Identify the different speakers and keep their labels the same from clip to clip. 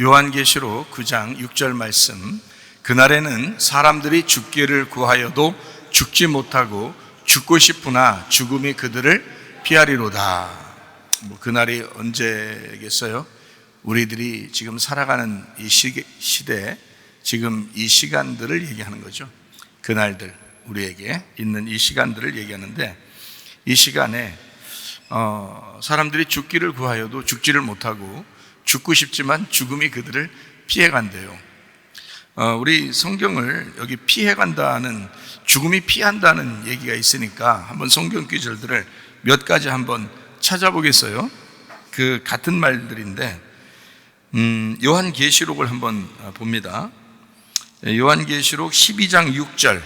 Speaker 1: 요한계시록 9장 6절 말씀, 그날에는 사람들이 죽기를 구하여도 죽지 못하고 죽고 싶으나 죽음이 그들을 피하리로다. 그날이 언제겠어요? 우리들이 지금 살아가는 이 시대, 지금 이 시간들을 얘기하는 거죠. 그날들, 우리에게 있는 이 시간들을 얘기하는데, 이 시간에 사람들이 죽기를 구하여도 죽지를 못하고 죽고 싶지만 죽음이 그들을 피해간대요. 우리 성경을 여기 피해간다는, 죽음이 피한다는 얘기가 있으니까 한번 성경 구절들을 몇 가지 한번 찾아보겠어요. 그 같은 말들인데, 요한계시록을 한번 봅니다. 요한계시록 12장 6절,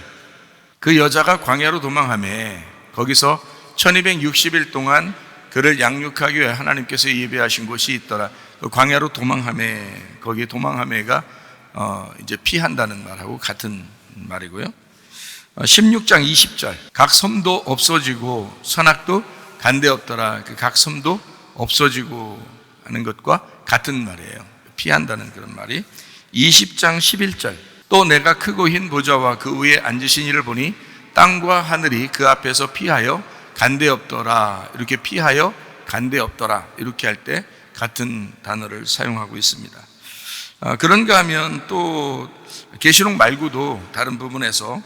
Speaker 1: 그 여자가 광야로 도망하매 거기서 1260일 동안 그를 양육하기 위해 하나님께서 예배하신 곳이 있더라. 그 광야로 도망하매, 거기 도망하매가 이제 피한다는 말하고 같은 말이고요. 16장 20절, 각 섬도 없어지고 선악도 간데 없더라. 그 각 섬도 없어지고 하는 것과 같은 말이에요. 피한다는 그런 말이. 20장 11절, 또 내가 크고 흰 보좌와 그 위에 앉으신 이를 보니 땅과 하늘이 그 앞에서 피하여 간데 없더라. 이렇게 피하여 간데 없더라, 이렇게 할 때 같은 단어를 사용하고 있습니다. 그런가 하면 또 계시록 말고도 다른 부분에서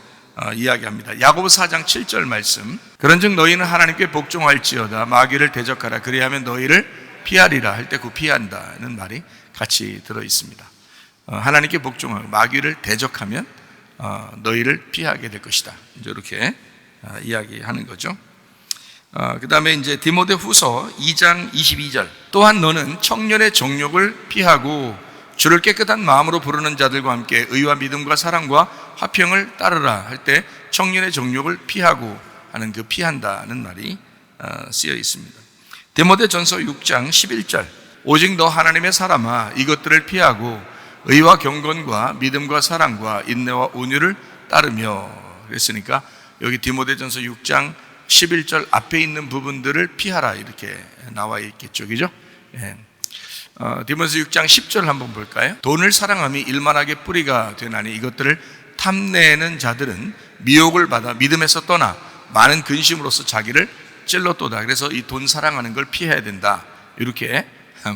Speaker 1: 이야기합니다. 야고보 4장 7절 말씀, 그런즉 너희는 하나님께 복종할지어다 마귀를 대적하라 그리하면 너희를 피하리라 할 때 그 피한다는 말이 같이 들어 있습니다. 하나님께 복종하고 마귀를 대적하면 너희를 피하게 될 것이다, 이제 이렇게 이야기하는 거죠. 그 다음에 이제 디모데후서 2장 22절, 또한 너는 청년의 정욕을 피하고 주를 깨끗한 마음으로 부르는 자들과 함께 의와 믿음과 사랑과 화평을 따르라 할 때 청년의 정욕을 피하고 하는 그 피한다는 말이 쓰여 있습니다. 디모데전서 6장 11절, 오직 너 하나님의 사람아 이것들을 피하고 의와 경건과 믿음과 사랑과 인내와 온유를 따르며, 그랬으니까 여기 디모데전서 6장 11절 앞에 있는 부분들을 피하라 이렇게 나와 있겠죠, 그죠? 예. 디모데전서 6장 10절 한번 볼까요? 돈을 사랑함이 일만하게 뿌리가 되나니 이것들을 탐내는 자들은 미혹을 받아 믿음에서 떠나 많은 근심으로써 자기를 찔렀도다. 그래서 이 돈 사랑하는 걸 피해야 된다, 이렇게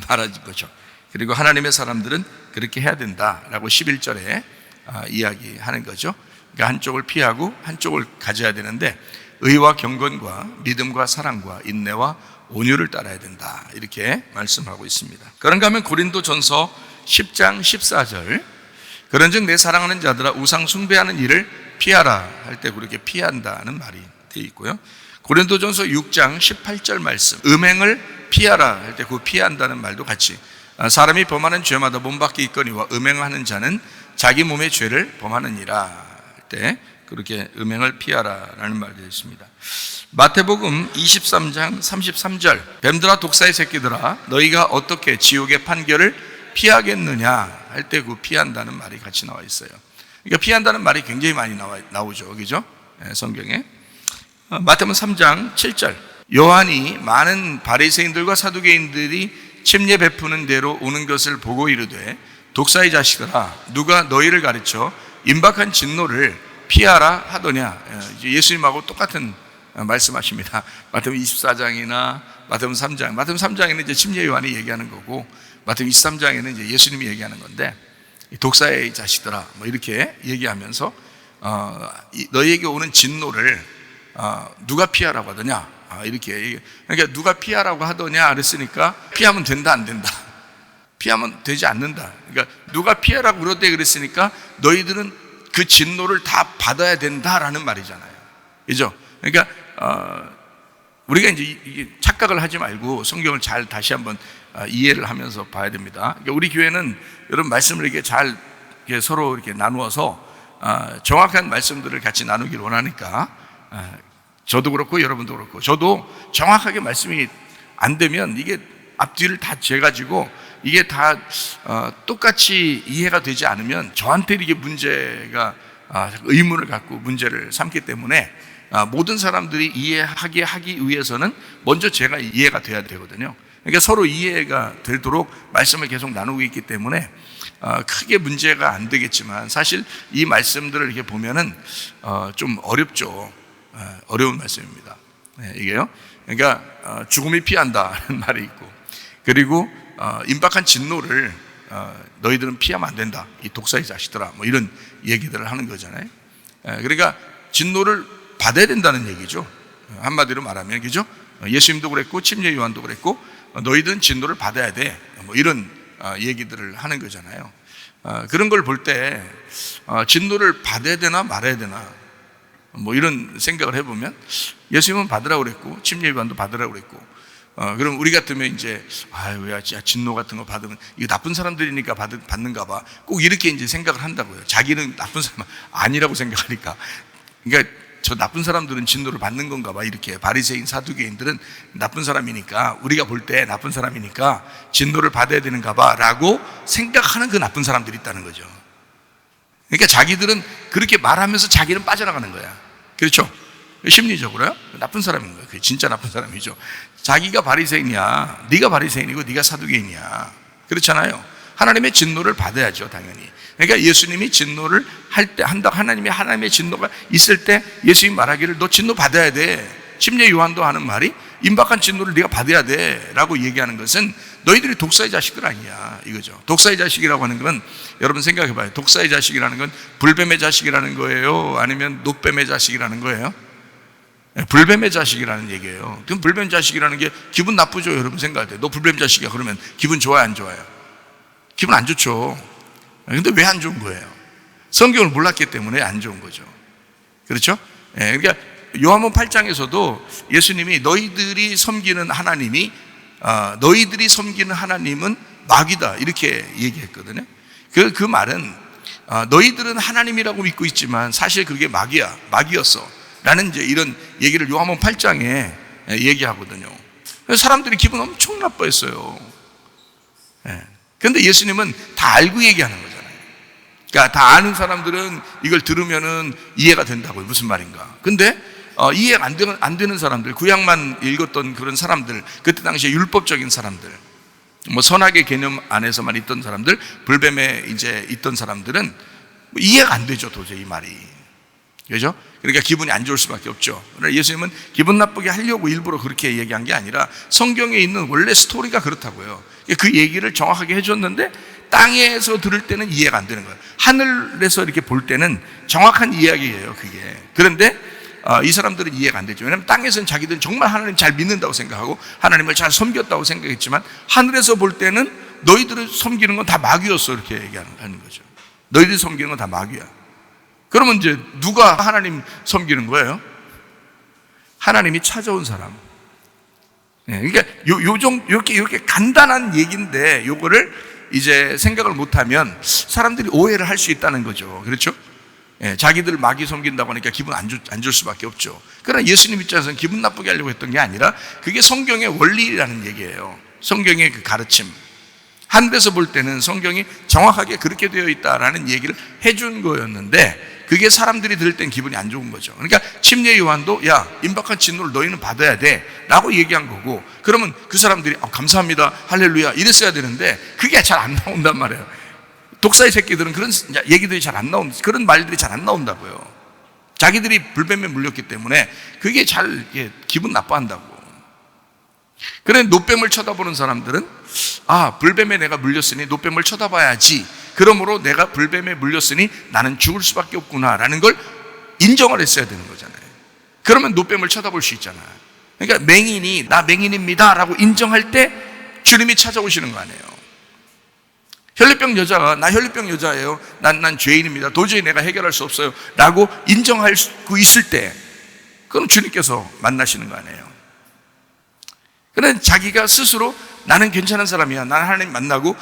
Speaker 1: 말하는 거죠. 그리고 하나님의 사람들은 그렇게 해야 된다라고 11절에 이야기하는 거죠. 그러니까 한쪽을 피하고 한쪽을 가져야 되는데 의와 경건과 믿음과 사랑과 인내와 온유를 따라야 된다, 이렇게 말씀하고 있습니다. 그런가 하면 고린도전서 10장 14절, 그런즉 내 사랑하는 자들아 우상 숭배하는 일을 피하라 할 때 그렇게 피한다는 말이 되어 있고요. 고린도전서 6장 18절 말씀, 음행을 피하라 할 때 그 피한다는 말도 같이, 사람이 범하는 죄마다 몸밖에 있거니와 음행하는 자는 자기 몸의 죄를 범하느니라 할 때 그렇게 음행을 피하라라는 말이 되어 있습니다. 마태복음 23장 33절, 뱀들아 독사의 새끼들아 너희가 어떻게 지옥의 판결을 피하겠느냐 할 때 그 피한다는 말이 같이 나와 있어요. 그러니까 피한다는 말이 굉장히 많이 나오죠, 그죠? 성경에. 마태복음 3장 7절, 요한이 많은 바리새인들과 사두개인들이 침례 베푸는 대로 오는 것을 보고 이르되 독사의 자식들아 누가 너희를 가르쳐 임박한 진노를 피하라 하더냐. 예수님하고 똑같은 말씀하십니다. 마태복음 24장이나 마태복음 3장, 마태복음 3장에는 이제 침례 요한이 얘기하는 거고 마태복음 23장에는 이제 예수님이 얘기하는 건데, 독사의 자식들아 뭐 이렇게 얘기하면서 너희에게 오는 진노를 누가 피하라고 하더냐, 이렇게. 그러니까 누가 피하라고 하더냐 그랬으니까 피하면 된다 안 된다, 피하면 되지 않는다. 그러니까 누가 피하라고 그러대 그랬으니까 너희들은 그 진노를 다 받아야 된다라는 말이잖아요, 그죠? 그러니까 우리가 이제 이게 착각을 하지 말고 성경을 잘 다시 한번 이해를 하면서 봐야 됩니다. 그러니까 우리 교회는 여러분 말씀을 이렇게 잘 이렇게 서로 이렇게 나누어서 정확한 말씀들을 같이 나누기를 원하니까, 저도 그렇고 여러분도 그렇고, 저도 정확하게 말씀이 안 되면 이게 앞뒤를 다 재가지고 이게 다 똑같이 이해가 되지 않으면 저한테 이게 문제가 의문을 갖고 문제를 삼기 때문에 모든 사람들이 이해하게 하기 위해서는 먼저 제가 이해가 돼야 되거든요. 그러니까 서로 이해가 되도록 말씀을 계속 나누고 있기 때문에 크게 문제가 안 되겠지만, 사실 이 말씀들을 이렇게 보면은 좀 어렵죠. 어려운 말씀입니다. 이게요. 그러니까 죽음이 피한다는 말이 있고, 그리고 임박한 진노를 너희들은 피하면 안 된다, 이 독사의 자식들아, 뭐 이런 얘기들을 하는 거잖아요. 그러니까 진노를 받아야 된다는 얘기죠. 한마디로 말하면, 그죠? 예수님도 그랬고 침례 요한도 그랬고 너희들은 진노를 받아야 돼, 뭐 이런 얘기들을 하는 거잖아요. 그런 걸 볼 때 진노를 받아야 되나 말아야 되나, 뭐 이런 생각을 해보면, 예수님은 받으라고 그랬고 침례 요한도 받으라고 그랬고, 그럼 우리 같으면 이제 왜 진노 같은 거 받으면 이거 나쁜 사람들이니까 받는가 봐, 꼭 이렇게 이제 생각을 한다고요. 자기는 나쁜 사람 아니라고 생각하니까. 그러니까 저 나쁜 사람들은 진노를 받는 건가 봐, 이렇게. 바리새인 사두개인들은 나쁜 사람이니까, 우리가 볼 때 나쁜 사람이니까 진노를 받아야 되는가 봐 라고 생각하는 그 나쁜 사람들이 있다는 거죠. 그러니까 자기들은 그렇게 말하면서 자기는 빠져나가는 거야. 그렇죠? 심리적으로요. 나쁜 사람인 거예요. 그게 진짜 나쁜 사람이죠. 자기가 바리새인이야, 네가 바리새인이고 네가 사두개인이야, 그렇잖아요. 하나님의 진노를 받아야죠, 당연히. 그러니까 예수님이 진노를 하나님의 진노가 있을 때 예수님이 말하기를 너 진노 받아야 돼. 침례 요한도 하는 말이 임박한 진노를 네가 받아야 돼 라고 얘기하는 것은 너희들이 독사의 자식들 아니냐, 이거죠. 독사의 자식이라고 하는 건, 여러분 생각해 봐요. 독사의 자식이라는 건 불뱀의 자식이라는 거예요, 아니면 노뱀의 자식이라는 거예요? 불뱀의 자식이라는 얘기예요. 그럼 불뱀 자식이라는 게 기분 나쁘죠, 여러분 생각할 때. 너 불뱀 자식이야 그러면 기분 좋아요, 안 좋아요? 기분 안 좋죠. 근데 왜 안 좋은 거예요? 성경을 몰랐기 때문에 안 좋은 거죠. 그렇죠? 그러니까 요한복음 8장에서도 예수님이 너희들이 섬기는 하나님은 마귀다, 이렇게 얘기했거든요. 그 말은 너희들은 하나님이라고 믿고 있지만 사실 그게 마귀였어 라는 이제 이런 얘기를 요한복음 8장에 얘기하거든요. 그래서 사람들이 기분 엄청 나빠했어요. 그런데 예수님은 다 알고 얘기하는 거잖아요. 그러니까 다 아는 사람들은 이걸 들으면은 이해가 된다고요. 무슨 말인가. 근데 이해가 안 되는 사람들, 구약만 읽었던 그런 사람들, 그때 당시에 율법적인 사람들, 뭐 선악의 개념 안에서만 있던 사람들, 불뱀에 이제 있던 사람들은 이해가 안 되죠, 도저히 이 말이. 그죠? 그러니까 기분이 안 좋을 수밖에 없죠. 그러나 예수님은 기분 나쁘게 하려고 일부러 그렇게 얘기한 게 아니라 성경에 있는 원래 스토리가 그렇다고요. 그 얘기를 정확하게 해줬는데 땅에서 들을 때는 이해가 안 되는 거예요. 하늘에서 이렇게 볼 때는 정확한 이야기예요, 그게. 그런데 이 사람들은 이해가 안 되죠. 왜냐하면 땅에서는 자기들은 정말 하나님 잘 믿는다고 생각하고 하나님을 잘 섬겼다고 생각했지만, 하늘에서 볼 때는 너희들을 섬기는 건 다 마귀였어, 이렇게 얘기하는 거죠. 너희들이 섬기는 건 다 마귀야. 그러면 이제 누가 하나님 섬기는 거예요? 하나님이 찾아온 사람. 그러니까 이렇게 간단한 얘기인데, 요거를 이제 생각을 못하면 사람들이 오해를 할 수 있다는 거죠. 그렇죠? 자기들 마귀 섬긴다고 하니까 기분 안 줄 수밖에 없죠. 그러나 예수님 입장에서는 기분 나쁘게 하려고 했던 게 아니라 그게 성경의 원리라는 얘기예요. 성경의 그 가르침. 하늘에서 볼 때는 성경이 정확하게 그렇게 되어 있다라는 얘기를 해준 거였는데, 그게 사람들이 들을 땐 기분이 안 좋은 거죠. 그러니까 침례 요한도 야, 임박한 진노를 너희는 받아야 돼 라고 얘기한 거고, 그러면 그 사람들이 감사합니다, 할렐루야 이랬어야 되는데 그게 잘 안 나온단 말이에요. 독사의 새끼들은 그런 얘기들이 잘 안 나온다, 그런 말들이 잘 안 나온다고요. 자기들이 불뱀에 물렸기 때문에 그게 잘 기분 나빠한다고. 그래, 노뱀을 쳐다보는 사람들은 불뱀에 내가 물렸으니 노뱀을 쳐다봐야지, 그러므로 내가 불뱀에 물렸으니 나는 죽을 수밖에 없구나 라는 걸 인정을 했어야 되는 거잖아요. 그러면 노뱀을 쳐다볼 수 있잖아요. 그러니까 맹인이 나 맹인입니다 라고 인정할 때 주님이 찾아오시는 거 아니에요. 혈류병 여자가 나 혈류병 여자예요, 난 죄인입니다, 도저히 내가 해결할 수 없어요 라고 인정할 수 있을 때, 그럼 주님께서 만나시는 거 아니에요. 그런데 자기가 스스로 나는 괜찮은 사람이야, 난 하나님 만나고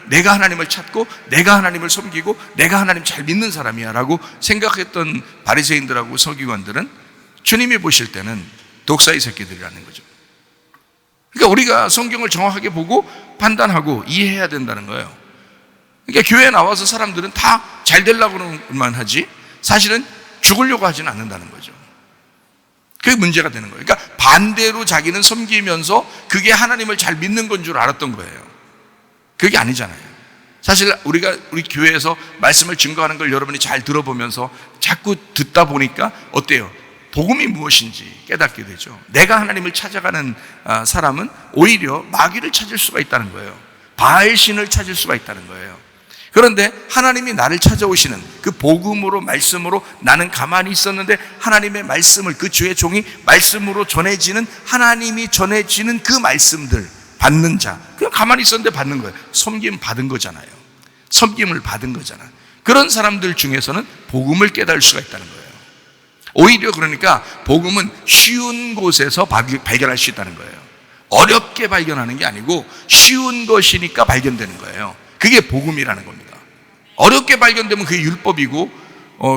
Speaker 1: 내가 하나님을 찾고 내가 하나님을 섬기고 내가 하나님 잘 믿는 사람이야 라고 생각했던 바리새인들하고 서기관들은 주님이 보실 때는 독사의 새끼들이라는 거죠. 그러니까 우리가 성경을 정확하게 보고 판단하고 이해해야 된다는 거예요. 그러니까 교회에 나와서 사람들은 다 잘 되려고만 하지 사실은 죽으려고 하지는 않는다는 거죠. 그게 문제가 되는 거예요. 그러니까 반대로 자기는 섬기면서 그게 하나님을 잘 믿는 건 줄 알았던 거예요. 그게 아니잖아요. 사실 우리가 우리 교회에서 말씀을 증거하는 걸 여러분이 잘 들어보면서 자꾸 듣다 보니까 어때요? 복음이 무엇인지 깨닫게 되죠. 내가 하나님을 찾아가는 사람은 오히려 마귀를 찾을 수가 있다는 거예요. 바알신을 찾을 수가 있다는 거예요. 그런데 하나님이 나를 찾아오시는 그 복음으로 말씀으로 나는 가만히 있었는데 하나님의 말씀을 그 주의 종이 말씀으로 전해지는 하나님이 전해지는 그 말씀들 받는 자, 그냥 가만히 있었는데 받는 거예요. 섬김 받은 거잖아요. 섬김을 받은 거잖아요. 그런 사람들 중에서는 복음을 깨달을 수가 있다는 거예요. 오히려 그러니까 복음은 쉬운 곳에서 발견할 수 있다는 거예요. 어렵게 발견하는 게 아니고 쉬운 것이니까 발견되는 거예요. 그게 복음이라는 겁니다. 어렵게 발견되면 그게 율법이고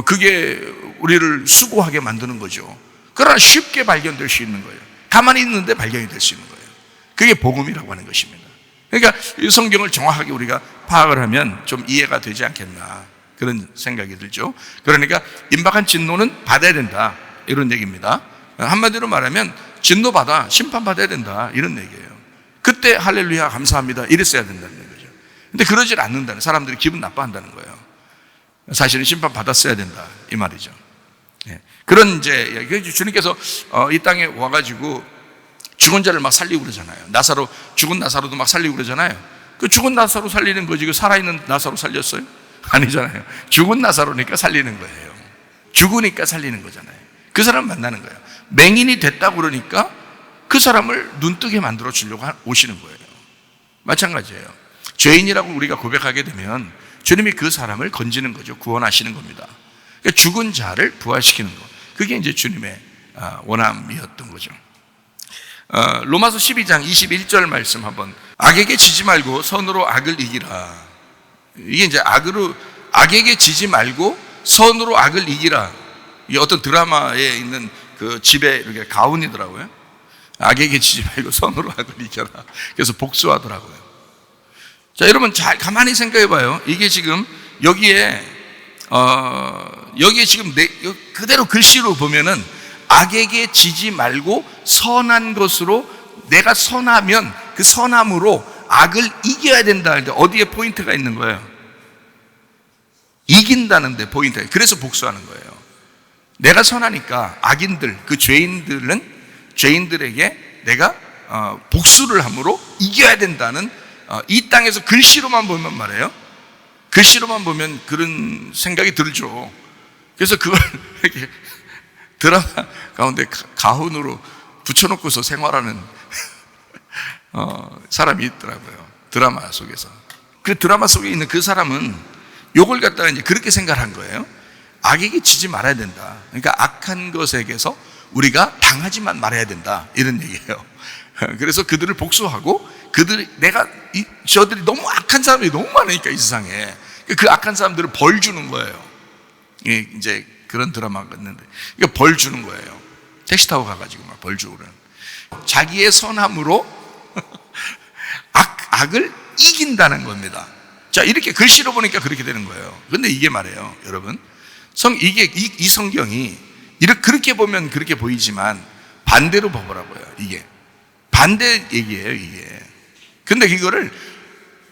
Speaker 1: 그게 우리를 수고하게 만드는 거죠. 그러나 쉽게 발견될 수 있는 거예요. 가만히 있는데 발견이 될 수 있는 거예요. 그게 복음이라고 하는 것입니다. 그러니까 이 성경을 정확하게 우리가 파악을 하면 좀 이해가 되지 않겠나 그런 생각이 들죠. 그러니까 임박한 진노는 받아야 된다 이런 얘기입니다. 한마디로 말하면 진노받아 심판받아야 된다 이런 얘기예요. 그때 할렐루야 감사합니다 이랬어야 된다는 거죠. 근데 그러질 않는다는, 사람들이 기분 나빠한다는 거예요. 사실은 심판받았어야 된다 이 말이죠. 그런 이제 주님께서 이 땅에 와가지고 죽은 자를 막 살리고 그러잖아요. 나사로, 죽은 나사로도 막 살리고 그러잖아요. 그 죽은 나사로 살리는 거지 그 살아있는 나사로 살렸어요? 아니잖아요. 죽은 나사로니까 살리는 거예요. 죽으니까 살리는 거잖아요. 그 사람 만나는 거예요. 맹인이 됐다고 그러니까 그 사람을 눈뜨게 만들어 주려고 오시는 거예요. 마찬가지예요. 죄인이라고 우리가 고백하게 되면 주님이 그 사람을 건지는 거죠. 구원하시는 겁니다. 그러니까 죽은 자를 부활시키는 것, 그게 이제 주님의 원함이었던 거죠. 로마서 12장 21절 말씀 한번, 악에게 지지 말고 선으로 악을 이기라. 이게 이제 악에게 지지 말고 선으로 악을 이기라. 이게 어떤 드라마에 있는 그 집에 이렇게 가훈이더라고요. 악에게 지지 말고 선으로 악을 이겨라. 그래서 복수하더라고요. 자, 여러분 잘 가만히 생각해 봐요. 이게 지금 여기에 지금 그대로 글씨로 보면은 악에게 지지 말고 선한 것으로, 내가 선하면 그 선함으로 악을 이겨야 된다. 어디에 포인트가 있는 거예요? 이긴다는 데 포인트예요. 그래서 복수하는 거예요. 내가 선하니까 악인들, 그 죄인들에게 내가 복수를 함으로 이겨야 된다는, 이 땅에서 글씨로만 보면 말이에요. 글씨로만 보면 그런 생각이 들죠. 그래서 그걸 이렇게 드라마 가운데 가훈으로 붙여놓고서 생활하는 사람이 있더라고요. 드라마 속에서. 그 드라마 속에 있는 그 사람은 요걸 갖다가 이제 그렇게 생각한 거예요. 악에게 지지 말아야 된다. 그러니까 악한 것에게서 우리가 당하지만 말아야 된다. 이런 얘기예요. 그래서 그들을 복수하고, 저들이 너무 악한 사람이 너무 많으니까 이 세상에 그 악한 사람들을 벌 주는 거예요. 이제 그런 드라마가 있는데, 이거 벌 주는 거예요. 택시 타고 가가지고 막 벌 주고 그러는. 자기의 선함으로 악을 이긴다는 겁니다. 자, 이렇게 글씨로 보니까 그렇게 되는 거예요. 근데 이게 말이에요, 여러분. 이 성경이 그렇게 보면 그렇게 보이지만 반대로 보라고요. 이게 반대 얘기예요, 이게. 근데 이거를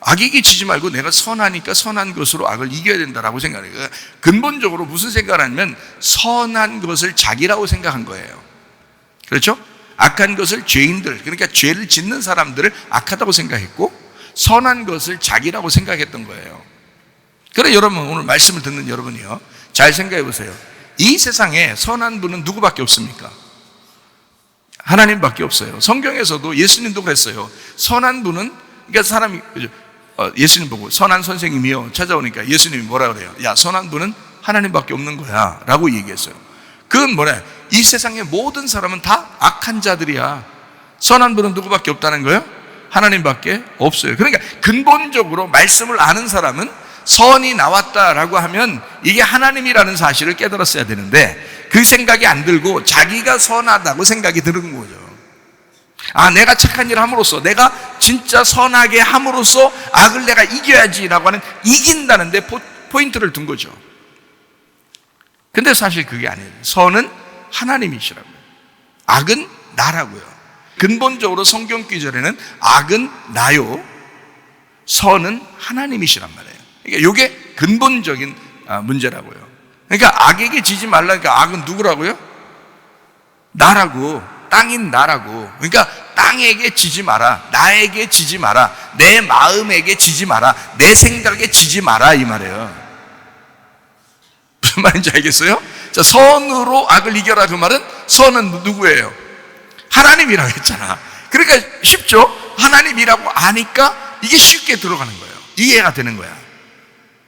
Speaker 1: 악에게 지지 말고 내가 선하니까 선한 것으로 악을 이겨야 된다라고 생각해요. 근본적으로 무슨 생각을 하냐면 선한 것을 자기라고 생각한 거예요. 그렇죠? 악한 것을 죄인들, 그러니까 죄를 짓는 사람들을 악하다고 생각했고, 선한 것을 자기라고 생각했던 거예요. 그래, 여러분, 오늘 말씀을 듣는 여러분이요, 잘 생각해 보세요. 이 세상에 선한 분은 누구밖에 없습니까? 하나님밖에 없어요. 성경에서도 예수님도 그랬어요. 선한 분은, 그러니까 사람이 예수님 보고 선한 선생님이요 찾아오니까 예수님이 뭐라 그래요? 야, 선한 분은 하나님밖에 없는 거야 라고 얘기했어요. 그건 뭐래? 이 세상의 모든 사람은 다 악한 자들이야. 선한 분은 누구밖에 없다는 거예요? 하나님밖에 없어요. 그러니까 근본적으로 말씀을 아는 사람은 선이 나왔다라고 하면 이게 하나님이라는 사실을 깨달았어야 되는데, 그 생각이 안 들고 자기가 선하다고 생각이 드는 거죠. 내가 착한 일을 함으로써, 내가 진짜 선하게 함으로써 악을 내가 이겨야지라고 하는, 이긴다는 데 포인트를 둔 거죠. 근데 사실 그게 아니에요. 선은 하나님이시라고요. 악은 나라고요. 근본적으로 성경 기절에는 악은 나요, 선은 하나님이시란 말이에요. 그러니까 이게 근본적인 문제라고요. 그러니까 악에게 지지 말라니까 악은 누구라고요? 나라고, 땅인 나라고. 그러니까 땅에게 지지 마라, 나에게 지지 마라, 내 마음에게 지지 마라, 내 생각에 지지 마라, 이 말이에요. 무슨 말인지 알겠어요? 자, 선으로 악을 이겨라, 그 말은 선은 누구예요? 하나님이라고 했잖아. 그러니까 쉽죠? 하나님이라고 아니까 이게 쉽게 들어가는 거예요. 이해가 되는 거야,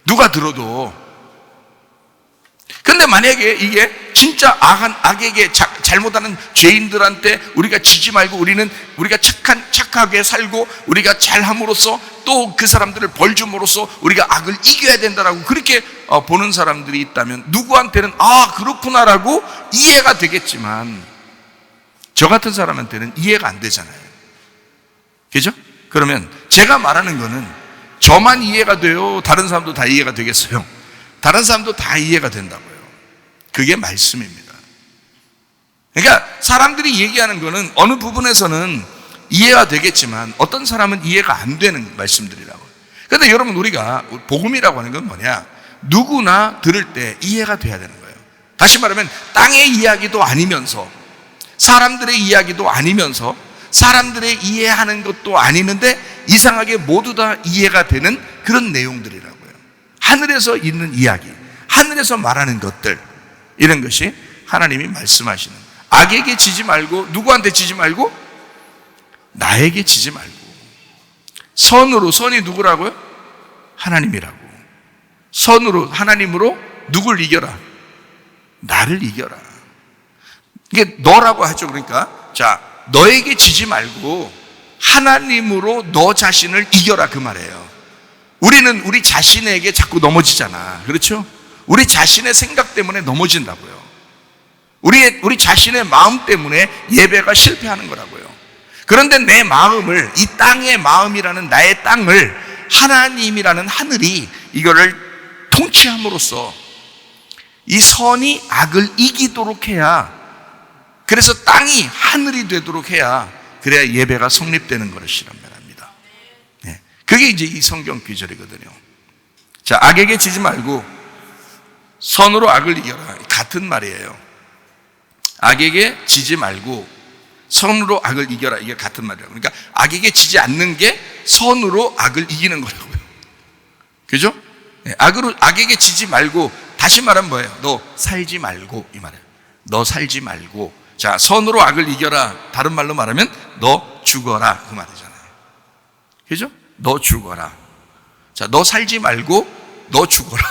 Speaker 1: 누가 들어도. 근데 만약에 이게 진짜 악에게 잘못하는 죄인들한테 우리가 지지 말고 우리가 착하게 살고 우리가 잘함으로써 또 그 사람들을 벌 줌으로써 우리가 악을 이겨야 된다라고 그렇게 보는 사람들이 있다면 누구한테는 그렇구나라고 이해가 되겠지만 저 같은 사람한테는 이해가 안 되잖아요. 그죠? 그러면 제가 말하는 거는 저만 이해가 돼요? 다른 사람도 다 이해가 되겠어요? 다른 사람도 다 이해가 된다고요. 그게 말씀입니다. 그러니까 사람들이 얘기하는 거는 어느 부분에서는 이해가 되겠지만 어떤 사람은 이해가 안 되는 말씀들이라고. 그런데 여러분, 우리가 복음이라고 하는 건 뭐냐? 누구나 들을 때 이해가 돼야 되는 거예요. 다시 말하면 땅의 이야기도 아니면서 사람들의 이야기도 아니면서 사람들의 이해하는 것도 아니는데 이상하게 모두 다 이해가 되는 그런 내용들이라고요. 하늘에서 있는 이야기, 하늘에서 말하는 것들, 이런 것이 하나님이 말씀하시는, 악에게 지지 말고, 누구한테 지지 말고? 나에게 지지 말고. 선으로, 선이 누구라고요? 하나님이라고. 선으로, 하나님으로 누굴 이겨라? 나를 이겨라. 이게 너라고 하죠. 그러니까 자, 너에게 지지 말고 하나님으로 너 자신을 이겨라, 그 말이에요. 우리는 우리 자신에게 자꾸 넘어지잖아. 그렇죠? 우리 자신의 생각 때문에 넘어진다고요. 우리 자신의 마음 때문에 예배가 실패하는 거라고요. 그런데 내 마음을, 이 땅의 마음이라는 나의 땅을 하나님이라는 하늘이 이거를 통치함으로써 이 선이 악을 이기도록 해야, 그래서 땅이 하늘이 되도록 해야, 그래야 예배가 성립되는 것이란 말입니다. 네. 그게 이제 이 성경 귀절이거든요. 자, 악에게 지지 말고 선으로 악을 이겨라, 같은 말이에요. 악에게 지지 말고 선으로 악을 이겨라, 이게 같은 말이에요. 그러니까 악에게 지지 않는 게 선으로 악을 이기는 거라고요. 그죠? 네. 악에게 지지 말고, 다시 말하면 뭐예요? 너 살지 말고, 이 말이에요. 너 살지 말고. 자, 선으로 악을 이겨라, 다른 말로 말하면 너 죽어라, 그 말이잖아요. 그죠? 너 죽어라. 자, 너 살지 말고 너 죽어라.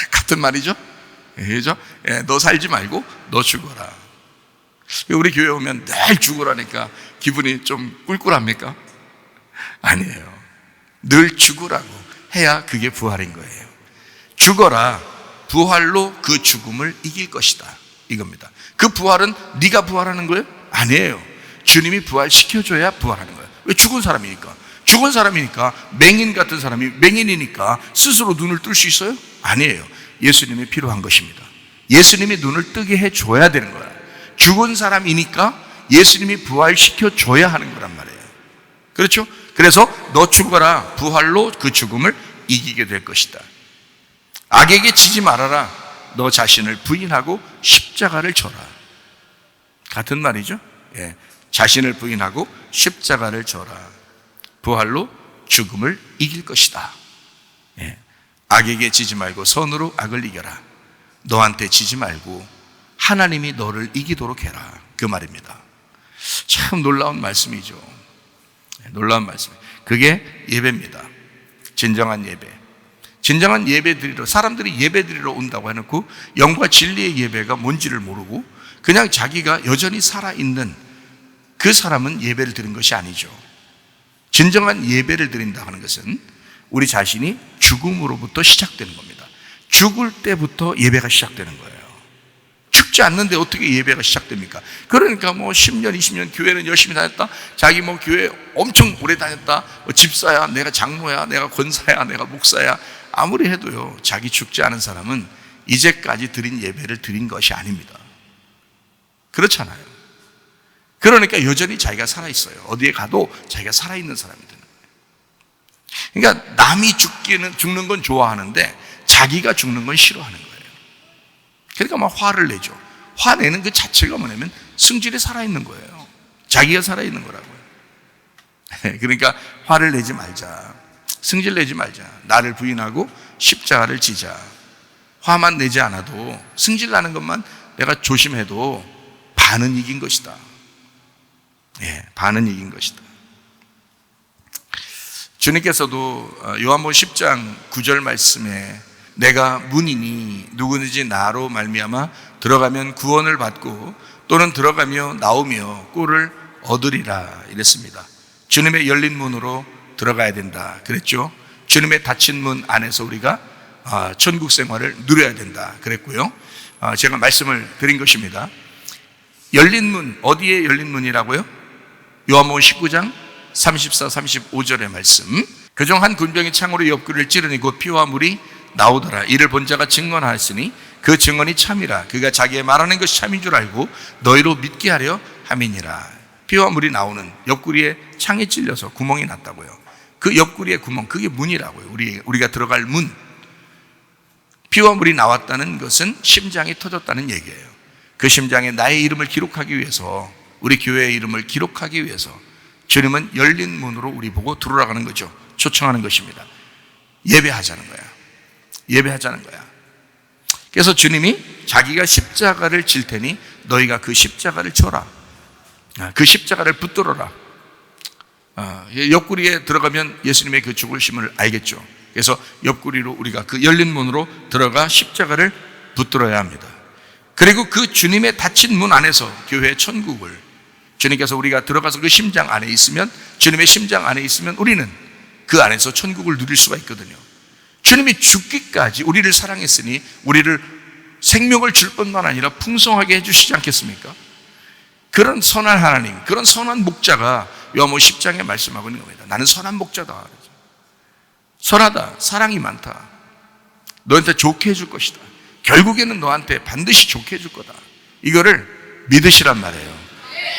Speaker 1: 같은 말이죠? 그죠? 예, 너 살지 말고 너 죽어라. 우리 교회 오면 늘 죽으라니까 기분이 좀 꿀꿀합니까? 아니에요. 늘 죽으라고 해야 그게 부활인 거예요. 죽어라, 부활로 그 죽음을 이길 것이다, 이겁니다. 그 부활은 네가 부활하는 거예요? 아니에요. 주님이 부활시켜줘야 부활하는 거예요. 왜? 죽은 사람이니까. 죽은 사람이니까. 맹인 같은 사람이 맹인이니까 스스로 눈을 뜰 수 있어요? 아니에요. 예수님이 필요한 것입니다. 예수님이 눈을 뜨게 해줘야 되는 거야. 죽은 사람이니까 예수님이 부활시켜줘야 하는 거란 말이에요. 그렇죠? 그래서 너 죽어라, 부활로 그 죽음을 이기게 될 것이다. 악에게 지지 말아라, 너 자신을 부인하고 십자가를 져라. 같은 말이죠? 예. 자신을 부인하고 십자가를 져라. 부활로 죽음을 이길 것이다. 예. 악에게 지지 말고 선으로 악을 이겨라. 너한테 지지 말고 하나님이 너를 이기도록 해라, 그 말입니다. 참 놀라운 말씀이죠. 놀라운 말씀. 그게 예배입니다. 진정한 예배. 진정한 예배 드리러, 사람들이 예배 드리러 온다고 해놓고 영과 진리의 예배가 뭔지를 모르고 그냥 자기가 여전히 살아있는 그 사람은 예배를 드린 것이 아니죠. 진정한 예배를 드린다 하는 것은 우리 자신이 죽음으로부터 시작되는 겁니다. 죽을 때부터 예배가 시작되는 거예요. 죽지 않는데 어떻게 예배가 시작됩니까? 그러니까 뭐 10년, 20년 교회는 열심히 다녔다. 자기 뭐 교회 엄청 오래 다녔다. 뭐 집사야, 내가 장로야, 내가 권사야, 내가 목사야. 아무리 해도요, 자기 죽지 않은 사람은 이제까지 드린 예배를 드린 것이 아닙니다. 그렇잖아요. 그러니까 여전히 자기가 살아있어요. 어디에 가도 자기가 살아있는 사람이 되는 거예요. 그러니까 남이 죽는 건 좋아하는데 자기가 죽는 건 싫어하는 거예요. 그러니까 막 화를 내죠. 화내는 그 자체가 뭐냐면 승질이 살아있는 거예요. 자기가 살아있는 거라고요. 그러니까 화를 내지 말자. 승질 내지 말자. 나를 부인하고 십자가를 지자. 화만 내지 않아도 승질 나는 것만 내가 조심해도 반은 이긴 것이다. 반은 이긴 것이다. 주님께서도 요한복음 10장 9절 말씀에 내가 문이니 누구든지 나로 말미암아 들어가면 구원을 받고 또는 들어가며 나오며 꼴을 얻으리라 이랬습니다. 주님의 열린 문으로 들어가야 된다 그랬죠. 주님의 닫힌 문 안에서 우리가 천국 생활을 누려야 된다 그랬고요. 제가 말씀을 드린 것입니다. 열린 문, 어디에 열린 문이라고요? 요한복음 19장 34, 35절의 말씀. 그중 한 군병이 창으로 옆구리를 찌르니 곧 피와 물이 나오더라. 이를 본 자가 증언하였으니 그 증언이 참이라. 그가 자기의 말하는 것이 참인 줄 알고 너희로 믿게 하려 함이니라. 피와 물이 나오는 옆구리에 창이 찔려서 구멍이 났다고요. 그 옆구리의 구멍, 그게 문이라고요. 우리가 들어갈 문. 피와 물이 나왔다는 것은 심장이 터졌다는 얘기예요. 그 심장에 나의 이름을 기록하기 위해서, 우리 교회의 이름을 기록하기 위해서 주님은 열린 문으로 우리 보고 들어가는 거죠. 초청하는 것입니다. 예배하자는 거야. 예배하자는 거야. 그래서 주님이 자기가 십자가를 질 테니 너희가 그 십자가를 져라. 그 십자가를 붙들어라. 옆구리에 들어가면 예수님의 그 죽으심을 알겠죠. 그래서 옆구리로 우리가 그 열린 문으로 들어가 십자가를 붙들어야 합니다. 그리고 그 주님의 닫힌 문 안에서 교회의 천국을 주님께서 우리가 들어가서 그 심장 안에 있으면, 주님의 심장 안에 있으면 우리는 그 안에서 천국을 누릴 수가 있거든요. 주님이 죽기까지 우리를 사랑했으니 우리를 생명을 줄 뿐만 아니라 풍성하게 해주시지 않겠습니까? 그런 선한 하나님, 그런 선한 목자가 요한복음 10장에 말씀하고 있는 겁니다. 나는 선한 목자다. 선하다, 사랑이 많다, 너한테 좋게 해줄 것이다, 결국에는 너한테 반드시 좋게 해줄 거다, 이거를 믿으시란 말이에요.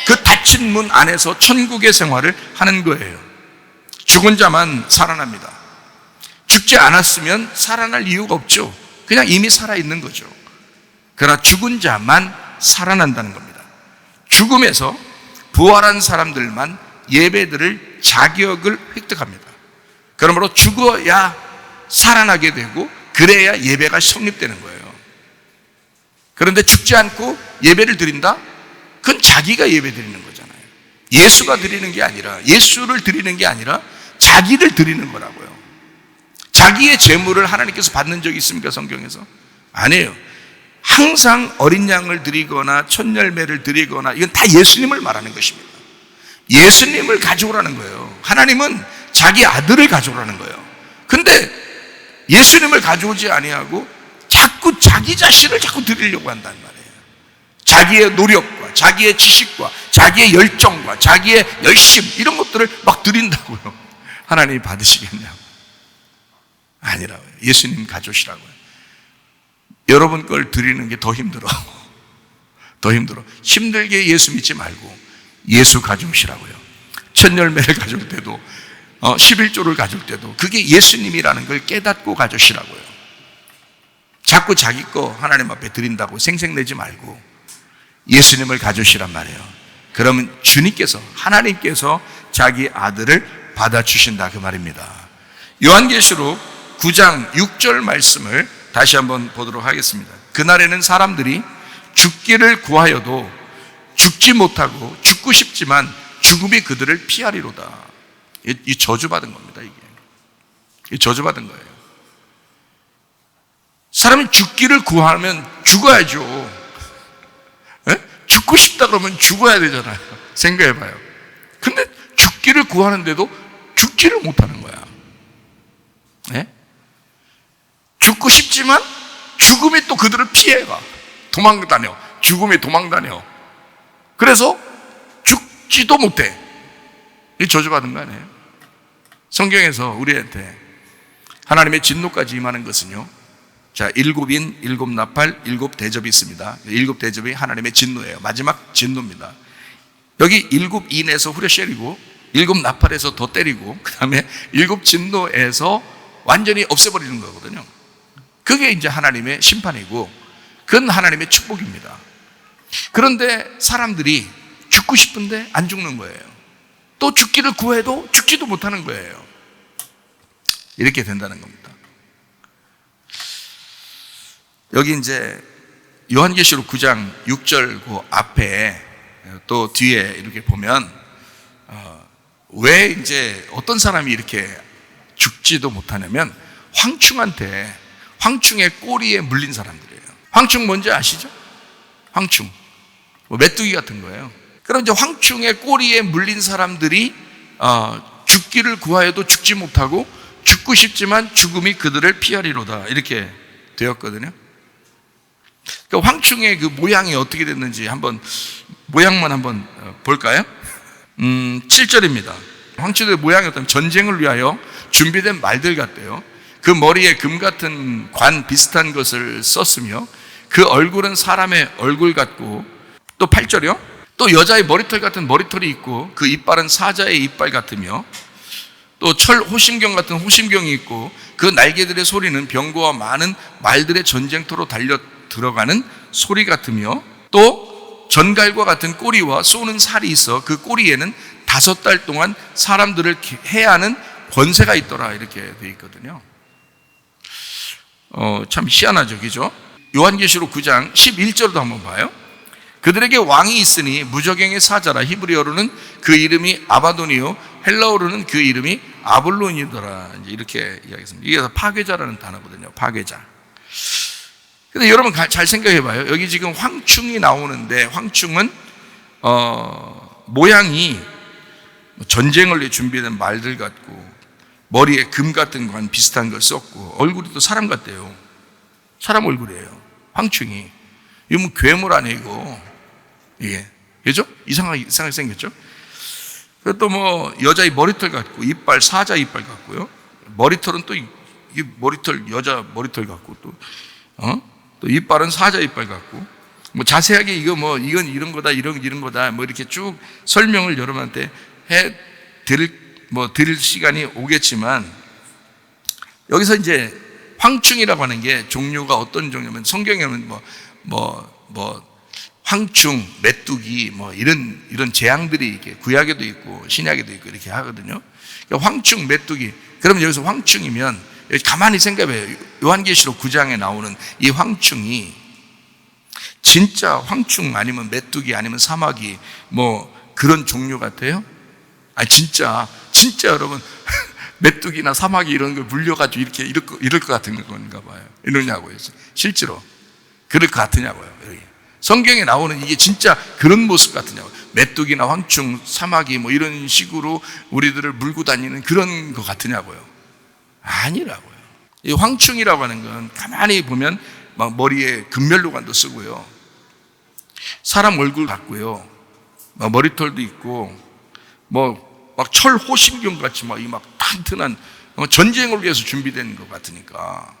Speaker 1: 그 닫힌 문 안에서 천국의 생활을 하는 거예요. 죽은 자만 살아납니다. 죽지 않았으면 살아날 이유가 없죠. 그냥 이미 살아있는 거죠. 그러나 죽은 자만 살아난다는 겁니다. 죽음에서 부활한 사람들만 예배드릴 자격을 획득합니다. 그러므로 죽어야 살아나게 되고 그래야 예배가 성립되는 거예요. 그런데 죽지 않고 예배를 드린다? 그건 자기가 예배 드리는 거잖아요. 예수가 드리는 게 아니라, 예수를 드리는 게 아니라 자기를 드리는 거라고요. 자기의 제물을 하나님께서 받는 적이 있습니까? 성경에서? 아니에요. 항상 어린 양을 드리거나 첫 열매를 드리거나 이건 다 예수님을 말하는 것입니다. 예수님을 가져오라는 거예요. 하나님은 자기 아들을 가져오라는 거예요. 근데 예수님을 가져오지 아니하고 자꾸 자기 자신을 자꾸 드리려고 한단 말이에요. 자기의 노력과 자기의 지식과 자기의 열정과 자기의 열심, 이런 것들을 막 드린다고요. 하나님이 받으시겠냐고. 아니라고요. 예수님 가져오시라고요. 여러분 걸 드리는 게 더 힘들어. 더 힘들어. 힘들게 예수 믿지 말고 예수 가져오시라고요. 첫 열매를 가져올 때도 11조를 가져올 때도 그게 예수님이라는 걸 깨닫고 가져오시라고요. 자꾸 자기 거 하나님 앞에 드린다고 생색내지 말고 예수님을 가져오시란 말이에요. 그러면 주님께서, 하나님께서 자기 아들을 받아주신다 그 말입니다. 요한계시록 9장 6절 말씀을 다시 한번 보도록 하겠습니다. 그날에는 사람들이 죽기를 구하여도 죽지 못하고 죽고 싶지만 죽음이 그들을 피하리로다. 이 저주받은 겁니다. 이게 저주받은 거예요. 사람이 죽기를 구하면 죽어야죠. 네? 죽고 싶다 그러면 죽어야 되잖아요. 생각해봐요. 근데 죽기를 구하는데도 죽지를 못하는 거야. 네? 죽고 싶지만 죽음이 또 그들을 피해가. 도망다녀. 죽음이 도망다녀. 그래서 죽지도 못해. 이 저주받은 거 아니에요? 성경에서 우리한테 하나님의 진노까지 임하는 것은요, 자, 7인, 7나팔, 7대접이 있습니다. 7대접이 하나님의 진노예요. 마지막 진노입니다. 여기 7 인에서 후레쉘이고 7 나팔에서 더 때리고 그 다음에 7 진노에서 완전히 없애버리는 거거든요. 그게 이제 하나님의 심판이고 그건 하나님의 축복입니다. 그런데 사람들이 죽고 싶은데 안 죽는 거예요. 또 죽기를 구해도 죽지도 못하는 거예요. 이렇게 된다는 겁니다. 여기 이제 요한계시록 9장 6절 그 앞에 또 뒤에 이렇게 보면 왜 이제 어떤 사람이 이렇게 죽지도 못하냐면 황충의 꼬리에 물린 사람들이에요. 황충 뭔지 아시죠? 황충 메뚜기 같은 거예요. 그럼 이제 황충의 꼬리에 물린 사람들이 죽기를 구하여도 죽지 못하고 죽고 싶지만 죽음이 그들을 피하리로다 이렇게 되었거든요. 그러니까 황충의 그 모양이 어떻게 됐는지 모양만 한번 볼까요? 7절입니다. 황충의 모양이 어떤 전쟁을 위하여 준비된 말들 같대요. 그 머리에 금 같은 관 비슷한 것을 썼으며 그 얼굴은 사람의 얼굴 같고, 또 8절이요. 또 여자의 머리털 같은 머리털이 있고 그 이빨은 사자의 이빨 같으며 또 철 호심경 같은 호심경이 있고 그 날개들의 소리는 병거와 많은 말들의 전쟁터로 달려 들어가는 소리 같으며 또 전갈과 같은 꼬리와 쏘는 살이 있어 그 꼬리에는 5달 동안 사람들을 해하는 권세가 있더라 이렇게 되어 있거든요. 참 희한하죠, 그죠? 요한계시록 9장 11절도 한번 봐요. 그들에게 왕이 있으니 무저갱의 사자라. 히브리어로는 그 이름이 아바돈이요 헬라어로는 그 이름이 아볼론이더라. 이렇게 이야기했습니다. 이게 파괴자라는 단어거든요. 파괴자. 근데 여러분 잘 생각해 봐요. 여기 지금 황충이 나오는데 황충은 모양이 전쟁을 위해 준비된 말들 같고 머리에 금 같은 관 비슷한 걸 썼고 얼굴이 또 사람 같대요. 사람 얼굴이에요. 황충이. 이거 뭐 괴물 아니고 이게 그죠? 이상하게 생겼죠? 또 뭐 여자의 머리털 같고 이빨 사자 이빨 같고요. 머리털은 또 이게 머리털 여자 머리털 같고 또 이빨은 사자 이빨 같고 뭐 자세하게 이거 뭐 이건 이런 거다 이런 거다 뭐 이렇게 쭉 설명을 여러분한테 해 드릴 시간이 오겠지만 여기서 이제 황충이라고 하는 게 종류가 어떤 종류냐면 성경에는 황충, 메뚜기 뭐 이런 재앙들이 이렇게 구약에도 있고 신약에도 있고 이렇게 하거든요. 그러니까 황충, 메뚜기. 그러면 여기서 황충이면 가만히 생각해봐요. 요한계시록 9장에 나오는 이 황충이 진짜 황충 아니면 메뚜기 아니면 사마귀 뭐 그런 종류 같아요? 아니 진짜 여러분 메뚜기나 사마귀 이런 걸 물려가지고 이럴 것 같은 건가 봐요. 이러냐고요. 실제로 그럴 것 같으냐고요. 성경에 나오는 이게 진짜 그런 모습 같으냐고요. 메뚜기나 황충, 사마귀 뭐 이런 식으로 우리들을 물고 다니는 그런 것 같으냐고요. 아니라고요. 이 황충이라고 하는 건 가만히 보면 막 머리에 금면류관도 쓰고요. 사람 얼굴 같고요. 막 머리털도 있고 뭐 막 철 호심경 같이 막 튼튼한 전쟁을 위해서 준비된 것 같으니까.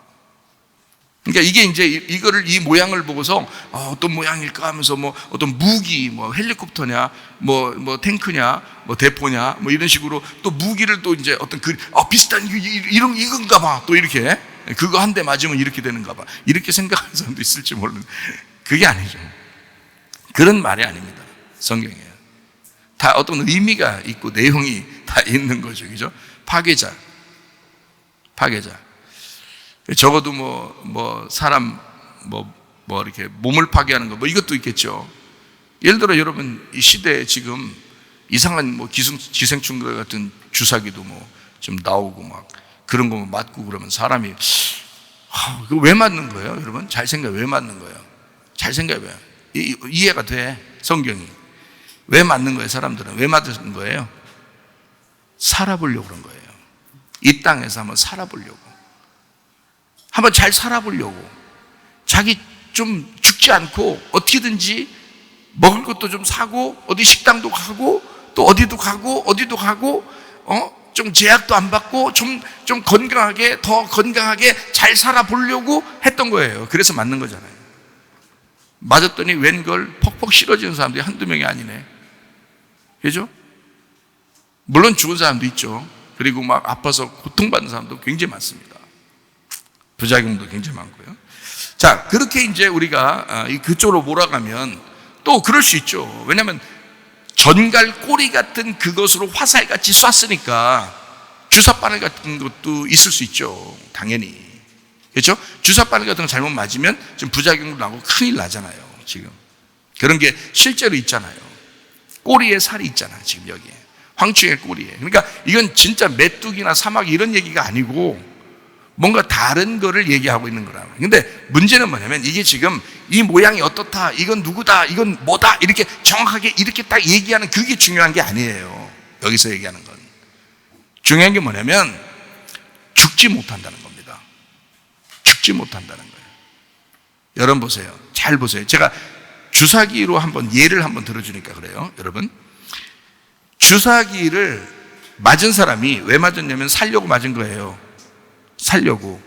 Speaker 1: 그러니까 이게 이제 이 모양을 보고서 어떤 모양일까 하면서 뭐 어떤 무기, 뭐 헬리콥터냐, 뭐 탱크냐, 뭐 대포냐, 뭐 이런 식으로 또 무기를 또 이제 어떤 비슷한 이건가 봐. 또 이렇게 그거 한 대 맞으면 이렇게 되는가 봐. 이렇게 생각하는 사람도 있을지 모르는데 그게 아니죠. 그런 말이 아닙니다. 성경에. 다 어떤 의미가 있고 내용이 다 있는 거죠. 그죠? 파괴자. 적어도 사람 이렇게 몸을 파괴하는 거 이것도 있겠죠. 예를 들어 여러분 이 시대에 지금 이상한 기생충들 같은 주사기도 좀 나오고 막 그런 거 맞고 그러면 사람이 그거 왜 맞는 거예요? 여러분 잘 생각해. 왜 맞는 거예요? 잘 생각해봐요. 이해가 돼. 성경이 왜 맞는 거예요? 사람들은 왜 맞는 거예요? 살아보려고 그런 거예요. 이 땅에서 한번 살아보려고, 한번 잘 살아보려고, 자기 좀 죽지 않고 어떻게든지 먹을 것도 좀 사고 어디 식당도 가고 또 어디도 가고 좀 제약도 안 받고 좀 건강하게, 더 건강하게 잘 살아보려고 했던 거예요. 그래서 맞는 거잖아요. 맞았더니 웬걸 퍽퍽 싫어지는 사람들이 한두 명이 아니네. 그죠? 물론 죽은 사람도 있죠. 그리고 막 아파서 고통받는 사람도 굉장히 많습니다. 부작용도 굉장히 많고요. 자, 그렇게 이제 우리가 그쪽으로 몰아가면 또 그럴 수 있죠. 왜냐하면 전갈 꼬리 같은 그것으로 화살같이 쐈으니까 주사바늘 같은 것도 있을 수 있죠. 당연히. 그렇죠? 주사바늘 같은 거 잘못 맞으면 지금 부작용도 나고 큰일 나잖아요. 지금 그런 게 실제로 있잖아요. 꼬리에 살이 있잖아. 지금 여기에 황충의 꼬리에. 그러니까 이건 진짜 메뚜기나 사막 이런 얘기가 아니고 뭔가 다른 거를 얘기하고 있는 거라. 근데 문제는 뭐냐면 이게 지금 이 모양이 어떻다, 이건 누구다, 이건 뭐다 이렇게 정확하게 이렇게 딱 얘기하는 그게 중요한 게 아니에요. 여기서 얘기하는 건 중요한 게 뭐냐면 죽지 못한다는 겁니다. 죽지 못한다는 거예요. 여러분 보세요. 잘 보세요. 제가 주사기로 한번 예를 한번 들어주니까 그래요. 여러분, 주사기를 맞은 사람이 왜 맞았냐면 살려고 맞은 거예요. 살려고.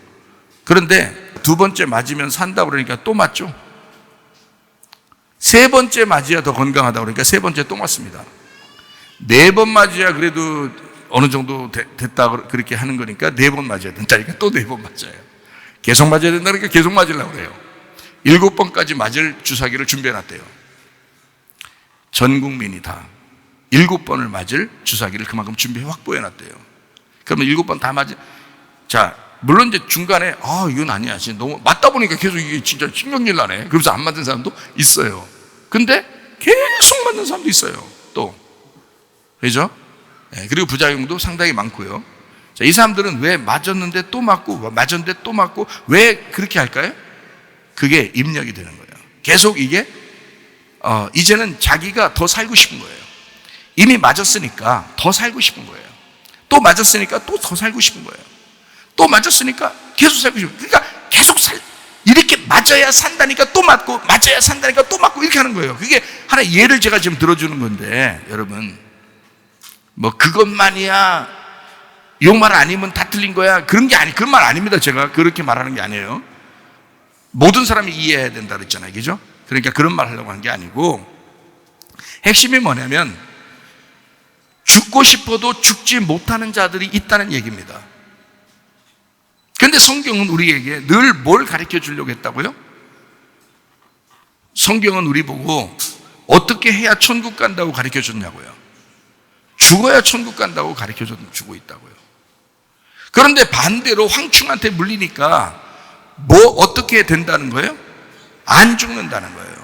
Speaker 1: 그런데 두 번째 맞으면 산다고 그러니까 또 맞죠. 세 번째 맞아야 더 건강하다고 그러니까 세 번째 또 맞습니다. 네 번 맞아야 그래도 어느 정도 됐다 그렇게 하는 거니까 네 번 맞아야 된다니까 또 네 번 맞아요. 계속 맞아야 된다니까 계속 맞으려고 그래요. 7번까지 맞을 주사기를 준비해놨대요. 전 국민이 다 7번을 맞을 주사기를 그만큼 준비해 확보해놨대요. 그러면 7번 다 맞아. 자, 물론 이제 중간에 이건 아니야. 진짜 너무 맞다 보니까 계속 이게 진짜 신경질 나네. 그러면서 안 맞는 사람도 있어요. 근데 계속 맞는 사람도 있어요. 또 그죠? 네, 그리고 부작용도 상당히 많고요. 자, 이 사람들은 왜 맞았는데 또 맞고 맞았는데 또 맞고 왜 그렇게 할까요? 그게 입력이 되는 거예요. 계속 이게 이제는 자기가 더 살고 싶은 거예요. 이미 맞았으니까 더 살고 싶은 거예요. 또 맞았으니까 또 더 살고 싶은 거예요. 또 맞았으니까 계속 살고 싶은 거예요. 그러니까 계속 이렇게 맞아야 산다니까 또 맞고 맞아야 산다니까 또 맞고 이렇게 하는 거예요. 그게 하나의 예를 제가 지금 들어주는 건데 여러분 뭐 그것만이야 요 말 아니면 다 틀린 거야 그런 게 그런 말 아닙니다. 제가 그렇게 말하는 게 아니에요. 모든 사람이 이해해야 된다 그랬잖아요. 그죠? 그러니까 그런 말 하려고 한 게 아니고 핵심이 뭐냐면 죽고 싶어도 죽지 못하는 자들이 있다는 얘기입니다. 그런데 성경은 우리에게 늘 뭘 가르쳐 주려고 했다고요? 성경은 우리 보고 어떻게 해야 천국 간다고 가르쳐 줬냐고요. 죽어야 천국 간다고 가르쳐 주고 있다고요. 그런데 반대로 황충한테 물리니까 뭐 어떻게 된다는 거예요? 안 죽는다는 거예요.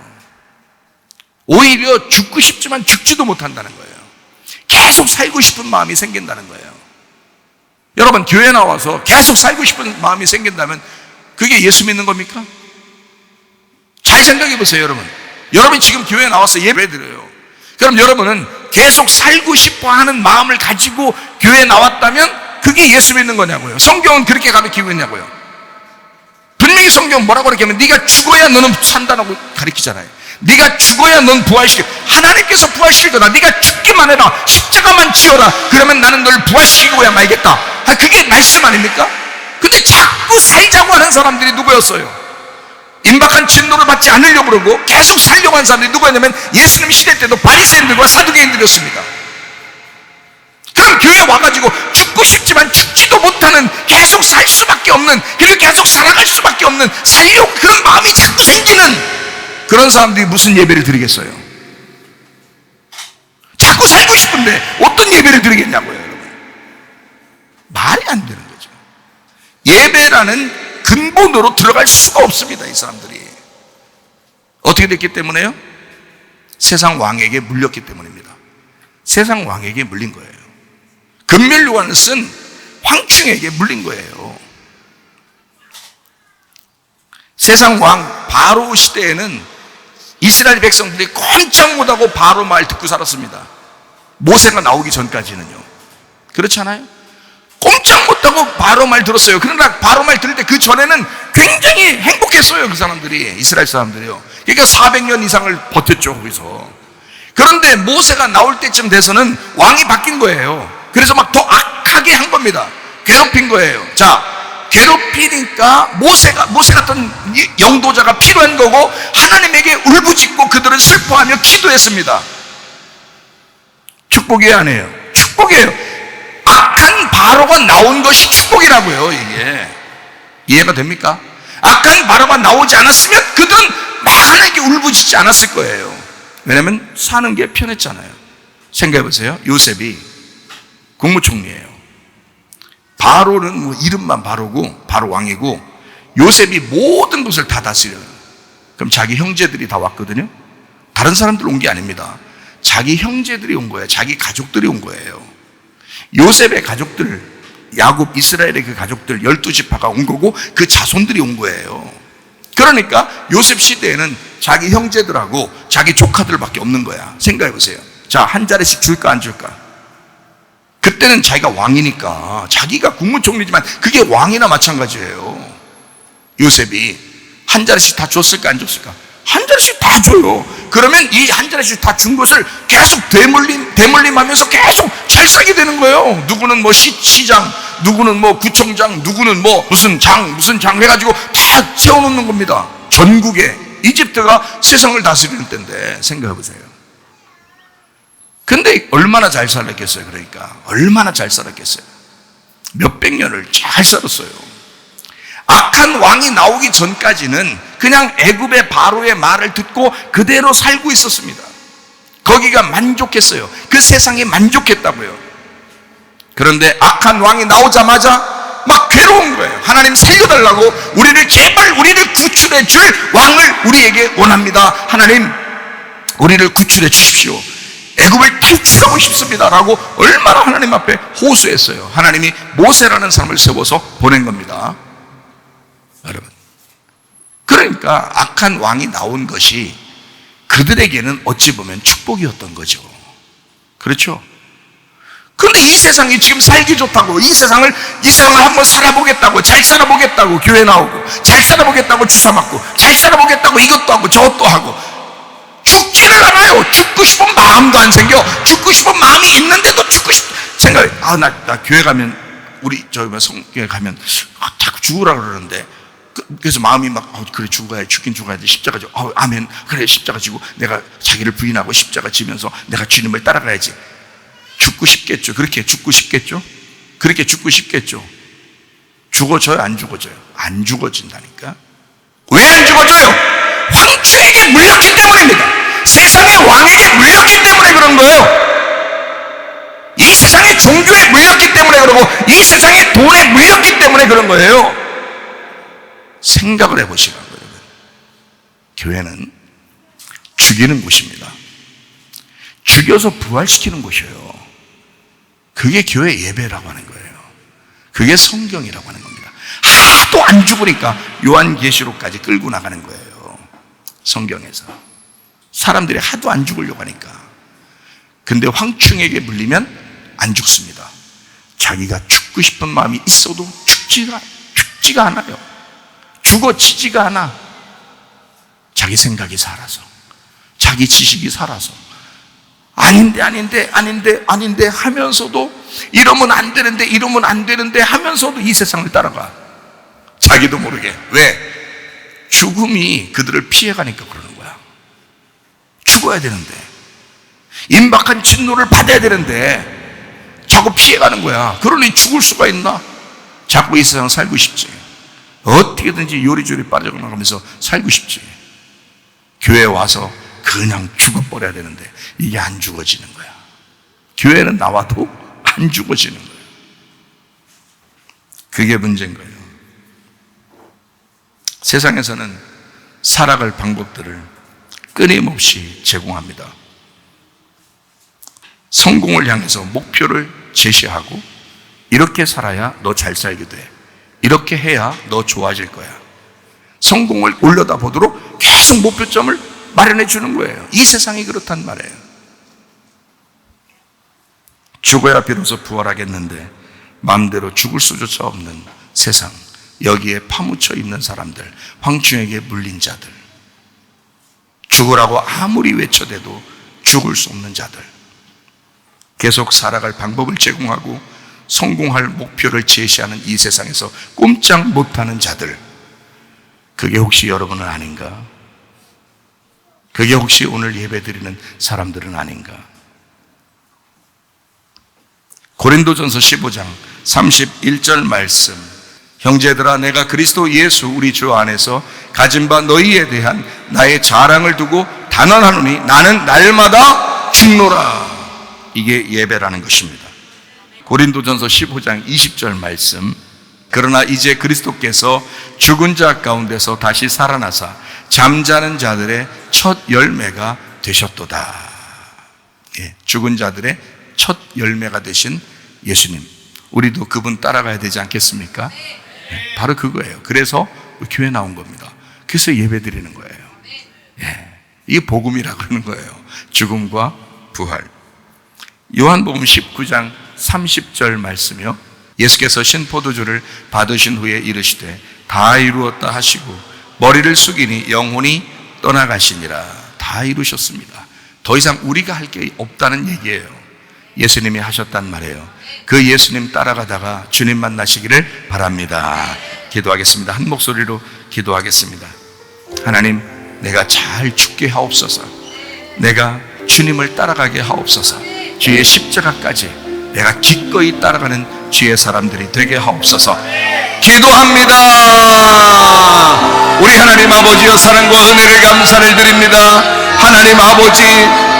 Speaker 1: 오히려 죽고 싶지만 죽지도 못한다는 거예요. 계속 살고 싶은 마음이 생긴다는 거예요. 여러분 교회 나와서 계속 살고 싶은 마음이 생긴다면 그게 예수 믿는 겁니까? 잘 생각해 보세요. 여러분 지금 교회 나와서 예배 드려요. 그럼 여러분은 계속 살고 싶어 하는 마음을 가지고 교회에 나왔다면 그게 예수 믿는 거냐고요. 성경은 그렇게 가르치고 있냐고요. 분명히 성경은 뭐라고 가르치냐면 네가 죽어야 너는 산다라고 가르치잖아요. 네가 죽어야 넌 부활시켜. 하나님께서 부활시킬 거다. 네가 죽기만 해라. 십자가만 지어라. 그러면 나는 널 부활시키고야 말겠다. 그게 말씀 아닙니까? 근데 자꾸 살자고 하는 사람들이 누구였어요? 임박한 진노를 받지 않으려고 그러고 계속 살려고 하는 사람들이 누구였냐면 예수님 시대 때도 바리새인들과 사두개인들이었습니다. 그럼 교회 와가지고 죽고 싶지만 죽지도 못하는 계속 살 수밖에 없는 그리고 계속 살아갈 수밖에 없는 살려고 그런 마음이 자꾸 생기는 그런 사람들이 무슨 예배를 드리겠어요? 자꾸 살고 싶은데 어떤 예배를 드리겠냐고요, 여러분. 말이 안 되는 거죠. 예배라는 근본으로 들어갈 수가 없습니다, 이 사람들이. 어떻게 됐기 때문에요? 세상 왕에게 물렸기 때문입니다. 세상 왕에게 물린 거예요. 금멸요한을 쓴 황충에게 물린 거예요. 세상 왕 바로 시대에는 이스라엘 백성들이 꼼짝 못하고 바로 말 듣고 살았습니다. 모세가 나오기 전까지는요. 그렇지 않아요? 꼼짝 못하고 바로 말 들었어요. 그러나 바로 말 들을 때 그 전에는 굉장히 행복했어요. 그 사람들이, 이스라엘 사람들이요. 그러니까 400년 이상을 버텼죠, 거기서. 그런데 모세가 나올 때쯤 돼서는 왕이 바뀐 거예요. 그래서 막 더 악하게 한 겁니다. 괴롭힌 거예요. 자, 괴롭히니까 모세 같은 영도자가 필요한 거고 하나님에게 울부짖고 그들은 슬퍼하며 기도했습니다. 축복이에요, 아니에요? 축복이에요. 악한 바로가 나온 것이 축복이라고요. 이게 이해가 됩니까? 악한 바로가 나오지 않았으면 그들은 하나님께 울부짖지 않았을 거예요. 왜냐하면 사는 게 편했잖아요. 생각해 보세요. 요셉이 국무총리예요. 바로는 뭐 이름만 바로고 바로 왕이고, 요셉이 모든 것을 다 다스려요. 그럼 자기 형제들이 다 왔거든요. 다른 사람들 온 게 아닙니다. 자기 형제들이 온 거예요. 자기 가족들이 온 거예요. 요셉의 가족들, 야곱, 이스라엘의 그 가족들 12지파가 온 거고, 그 자손들이 온 거예요. 그러니까 요셉 시대에는 자기 형제들하고 자기 조카들밖에 없는 거야. 생각해 보세요. 자, 한 자리씩 줄까 안 줄까? 그때는 자기가 왕이니까, 자기가 국무총리지만 그게 왕이나 마찬가지예요. 요셉이 한 자리씩 다 줬을까 안 줬을까? 한 자리씩 다 줘요. 그러면 이 한 자리씩 다 준 것을 계속 대물림하면서 계속 잘 살게 되는 거예요. 누구는 뭐 시장, 누구는 뭐 구청장, 누구는 뭐 무슨 장 해가지고 다 채워놓는 겁니다. 전국에. 이집트가 세상을 다스리는 때인데 생각해 보세요. 근데 얼마나 잘 살았겠어요. 그러니까 얼마나 잘 살았겠어요. 몇백 년을 잘 살았어요. 악한 왕이 나오기 전까지는 그냥 애굽의 바로의 말을 듣고 그대로 살고 있었습니다. 거기가 만족했어요. 그 세상이 만족했다고요. 그런데 악한 왕이 나오자마자 막 괴로운 거예요. 하나님 살려달라고, 제발 우리를 구출해 줄 왕을 우리에게 원합니다. 하나님, 우리를 구출해 주십시오. 애굽을 탈출하고 싶습니다 라고 얼마나 하나님 앞에 호소했어요. 하나님이 모세라는 사람을 세워서 보낸 겁니다. 여러분, 그러니까 악한 왕이 나온 것이 그들에게는 어찌 보면 축복이었던 거죠. 그렇죠? 그런데 이 세상이 지금 살기 좋다고, 이 세상을 한번 살아보겠다고, 잘 살아보겠다고 교회 나오고, 잘 살아보겠다고 주사 맞고, 잘 살아보겠다고 이것도 하고 저것도 하고, 죽지를 않아요. 죽고 싶은 마음도 안 생겨. 죽고 싶은 마음이 있는데도 생각해. 나 교회 가면, 우리 성교회 가면 자꾸 죽으라 그러는데, 그래서 마음이 막 그래, 죽긴 죽어야 돼. 십자가 지고, 아멘, 그래, 십자가 지고 내가 자기를 부인하고 십자가 지면서 내가 주님을 따라가야지. 죽고 싶겠죠. 그렇게 죽고 싶겠죠. 그렇게 죽고 싶겠죠. 죽어져요, 안 죽어져요? 안 죽어진다니까. 왜 안 죽어져요? 황충에게 물렸기 때문입니다. 세상의 왕에게 물렸기 때문에 그런 거예요. 이 세상의 종교에 물렸기 때문에 그러고, 이 세상의 돈에 물렸기 때문에 그런 거예요. 생각을 해보시라고요. 여러분, 교회는 죽이는 곳입니다. 죽여서 부활시키는 곳이에요. 그게 교회 예배라고 하는 거예요. 그게 성경이라고 하는 겁니다. 하도 안 죽으니까 요한계시록까지 끌고 나가는 거예요. 성경에서 사람들이 하도 안 죽으려고 하니까. 근데 황충에게 물리면 안 죽습니다. 자기가 죽고 싶은 마음이 있어도 죽지가 않아요. 죽어지지가 않아. 자기 생각이 살아서, 자기 지식이 살아서, 아닌데 하면서도, 이러면 안 되는데 하면서도 이 세상을 따라가. 자기도 모르게. 왜? 죽음이 그들을 피해가니까 그러는 거야. 죽어야 되는데, 임박한 진노를 받아야 되는데 자꾸 피해가는 거야. 그러니 죽을 수가 있나? 자꾸 이 세상 살고 싶지. 어떻게든지 요리조리 빠져나가면서 살고 싶지. 교회에 와서 그냥 죽어버려야 되는데 이게 안 죽어지는 거야. 교회는 나와도 안 죽어지는 거야. 그게 문제인 거예요. 세상에서는 살아갈 방법들을 끊임없이 제공합니다. 성공을 향해서 목표를 제시하고, 이렇게 살아야 너 잘 살게 돼. 이렇게 해야 너 좋아질 거야. 성공을 올려다보도록 계속 목표점을 마련해 주는 거예요. 이 세상이 그렇단 말이에요. 죽어야 비로소 부활하겠는데 마음대로 죽을 수조차 없는 세상, 여기에 파묻혀 있는 사람들, 황충에게 물린 자들, 죽으라고 아무리 외쳐대도 죽을 수 없는 자들, 계속 살아갈 방법을 제공하고 성공할 목표를 제시하는 이 세상에서 꼼짝 못하는 자들, 그게 혹시 여러분은 아닌가? 그게 혹시 오늘 예배드리는 사람들은 아닌가? 고린도전서 15장 31절 말씀. 형제들아, 내가 그리스도 예수 우리 주 안에서 가진 바 너희에 대한 나의 자랑을 두고 단언하노니 나는 날마다 죽노라. 이게 예배라는 것입니다. 고린도전서 15장 20절 말씀. 그러나 이제 그리스도께서 죽은 자 가운데서 다시 살아나사 잠자는 자들의 첫 열매가 되셨도다. 예, 죽은 자들의 첫 열매가 되신 예수님, 우리도 그분 따라가야 되지 않겠습니까? 예, 바로 그거예요. 그래서 교회 나온 겁니다. 그래서 예배 드리는 거예요. 예, 이게 복음이라고 그러는 거예요. 죽음과 부활. 요한복음 19장 30절 말씀이요. 예수께서 신포도주를 받으신 후에 이르시되 다 이루었다 하시고 머리를 숙이니 영혼이 떠나가시니라. 다 이루셨습니다. 더 이상 우리가 할 게 없다는 얘기예요. 예수님이 하셨단 말이에요. 그 예수님 따라가다가 주님 만나시기를 바랍니다. 기도하겠습니다. 한 목소리로 기도하겠습니다. 하나님, 내가 잘 죽게 하옵소서. 내가 주님을 따라가게 하옵소서. 주의 십자가까지 내가 기꺼이 따라가는 주의 사람들이 되게 하옵소서. 기도합니다. 우리 하나님 아버지여, 사랑과 은혜를 감사를 드립니다. 하나님 아버지,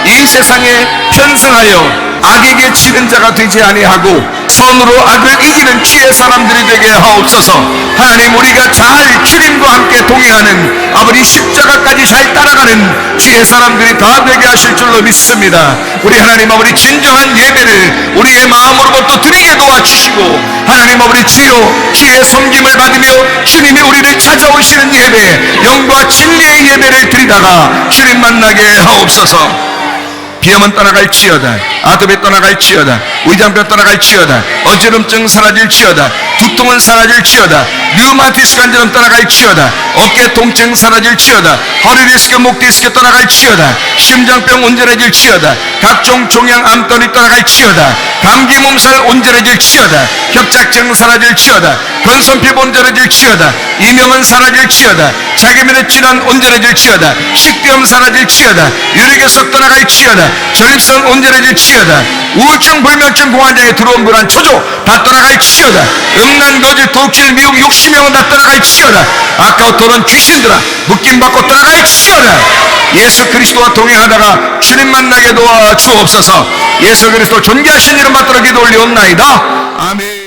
Speaker 1: 이 세상에 편승하여 악에게 지는 자가 되지 아니하고 선으로 악을 이기는 주의 사람들이 되게 하옵소서. 하나님, 우리가 잘 주님과 함께 동행하는, 아버지 십자가까지 잘 따라가는 주의 사람들이 다 되게 하실 줄로 믿습니다. 우리 하나님 아버지, 진정한 예배를 우리의 마음으로부터 드리게 도와주시고, 하나님 아버지 주여, 주의 섬김을 받으며 주님이 우리를 찾아오시는 예배, 영과 진리의 예배를 드리다가 주님 만나게 하옵소서. 비염은 떠나갈지어다, 아토피 떠나갈지어다, 위장병 떠나갈지어다, 어지럼증 사라질지어다, 두통은 사라질지어다, 류마티스 관절은 떠나갈지어다, 어깨 통증 사라질지어다, 허리 디스크, 목 디스크 떠나갈지어다, 심장병 온전해질지어다, 각종 종양 암덩이 떠나갈지어다, 감기 몸살 온전해질지어다, 협착증 사라질지어다, 건선피부 온전해질지어다, 이명은 사라질지어다, 자기면의 질환 온전해질지어다, 식비염 사라질지어다, 유리결석 떠나갈지어다, 전립선 온전해질지어다, 우울증, 불면증, 공황장애, 들어온 불안, 초조 다 떠나갈지어다, 음란, 거짓, 도킬, 미혹, 욕심형은 다 떠나갈지어다, 아까워 도는 귀신들아 묶임받고 떠나갈지어다. 예수 그리스도와 동행하다가 주님 만나게 도와주옵소서. 예수 그리스도 존귀하신 이름 받들어 기도 올리옵나이다. 아멘.